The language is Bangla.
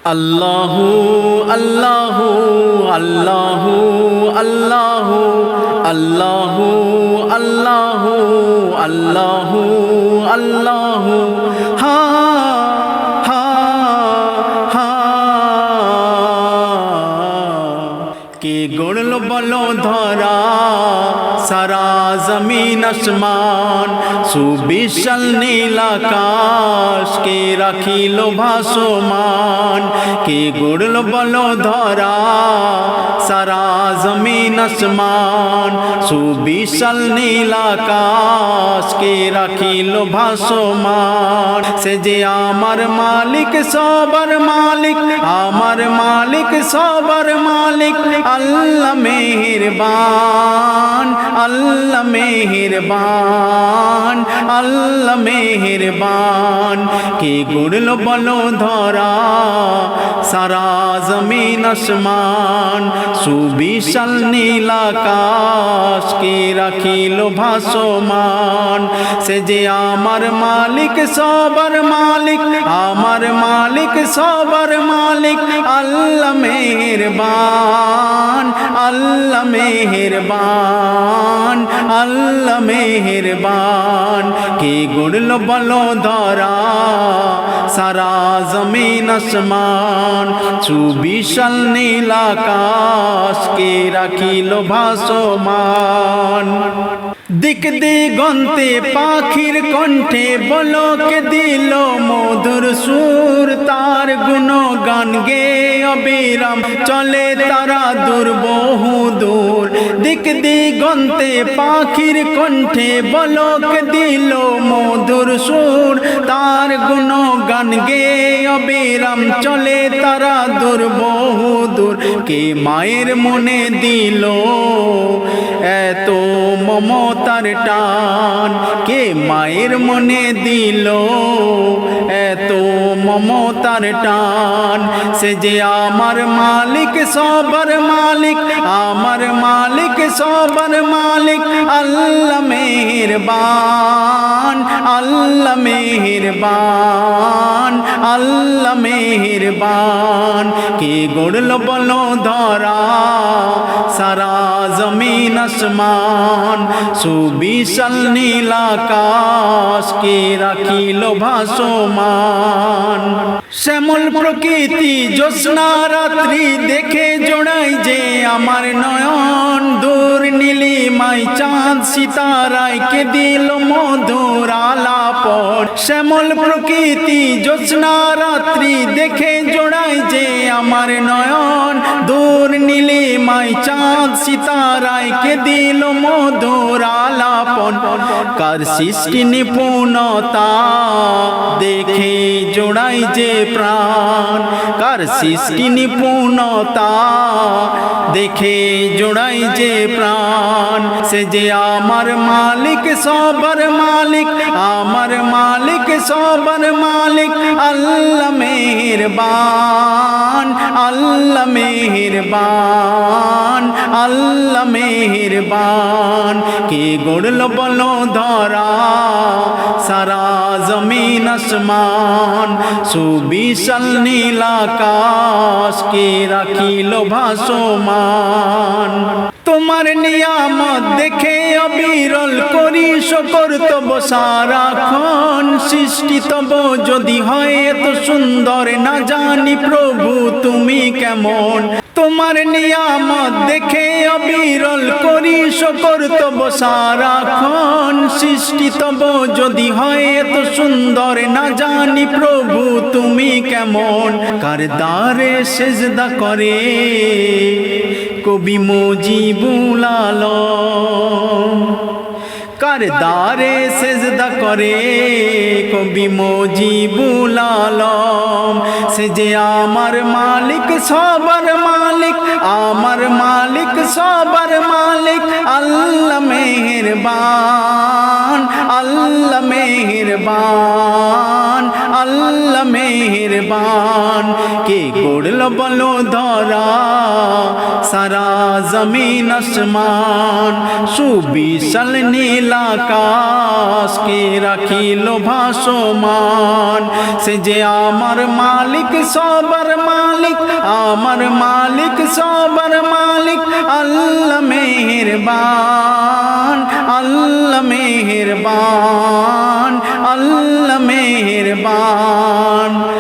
আল্লাহু আল্লাহু আল্লাহু আল্লাহু আল্লাহু আল্লাহু আল্লাহু আল্লাহু হা হা হা কে গড়ল বলো ধরা সারা জমিন আসমান সুবিশাল নীল আকাশ কে রাখিল ভাসমান কে গড়ল বলো ধরা সারা জমিন আসমান সুবিশাল নীল আকাশ কে রাখিল ভাসমান সে যে আমার মালিক সবার মালিক আমার মালিক সবার মালিক আল্লাহ মেহেরবান আল্লাহ মেহেরবান আল্লাহ মেহেরবান কে গড়ল বলো ধরা সারা জমিন আসমান সুবিশাল নীল আকাশ কে রাখিল ভাসমান সে যে আমার মালিক সবার মালিক আমার মালিক সবার মালিক আল্লাহ মেহেরবান আল্লাহ মেহেরবান আল্লাহ মেহেরবান কে গড়ল বলো ধরা সারা জমিন আসমান সুবিশাল নীল আকাশ কে রাখিল ভাসমান দিক দিগন্তে পাখির কণ্ঠে বলকে দিল মধুর সুর তার গুণগান গে অবিরাম চলে তারা দূর বহু দূর দিক দিগন্তে পাখির কণ্ঠে বলকে দিল মধুর সুর তার গুণগান গে অবিরাম চলে তারা দূর বহু দূর কে মায়ের মনে দিল এত মমতার টান কে মায়ের মনে দিল এত মমতার টান সে যে আমার মালিক সবার মালিক আমার মালিক সবার মালিক আল্লাহ মেহেরবান আল্লাহ মেহেরবান আল্লাহ মেহেরবান কে গড়ল বলো ধরা সারা জমিন আসমান সুবিশাল নীল আকাশ কে রাখিল ভাসমান শ্যামল প্রকৃতি জ্যোৎস্না রাত্রি দেখে জোড়াই যে আমার নয়ন দূর নীলিমায় চাঁদ সিতারায় কে দিল মধুর আলাপন শ্যামল প্রকৃতি জ্যোৎস্না রাত্রি দেখে জোড়াই যে আমার নয়ন দূর নীলিমায় চাঁদ সিতারায় কে দিল মধুর আলাপন কার সৃষ্টি নিপুণতা দেখে জোড়াই যে প্রাণ কার সৃষ্টি নিপুণতা দেখে জোড়াই যে প্রাণ সে যে আমার মালিক সবার মালিক আমার মালিক সবার মালিক আল্লাহ মেহেরবান আল্লাহ মেহেরবান আল্লাহ মেহেরবান কে গড়ল বলো ধরা সারা জমিন আসমান সুবিশাল নীল আকাশ কে রাখিল ভাসমান তোমার নিয়ামত দেখে অবিরল করি শকর তব সারাক্ষণ সৃষ্টি তব যদি হয় এত সুন্দর না জানি প্রভু তুমি কেমন তোমার নিয়ামত দেখে অবিরল করি শকর তব সারাক্ষণ সৃষ্টি তব যদি হয় এত সুন্দর না জানি প্রভু তুমি কেমন কার দ্বারে সেজদা করে কবি মুজিবুল আলম কার দ্বারে সেজদা করে কবি মুজিবুল আলম সে যে আমার মালিক সবার মালিক আমার মালিক সবার মালিক আল্লাহ মেহেরবান আল্লাহ মেহেরবান আল্লাহ আল্লাহ মেহেরবান কে গড়ল বলো ধরা সারা জমিন আসমান সুবিশাল নীল আকাশ কে রাখিল ভাসমান সে যে আমার মালিক সবার মালিক আমার মালিক সবার মালিক আল্লাহ মেহেরবান আল্লাহ মেহেরবান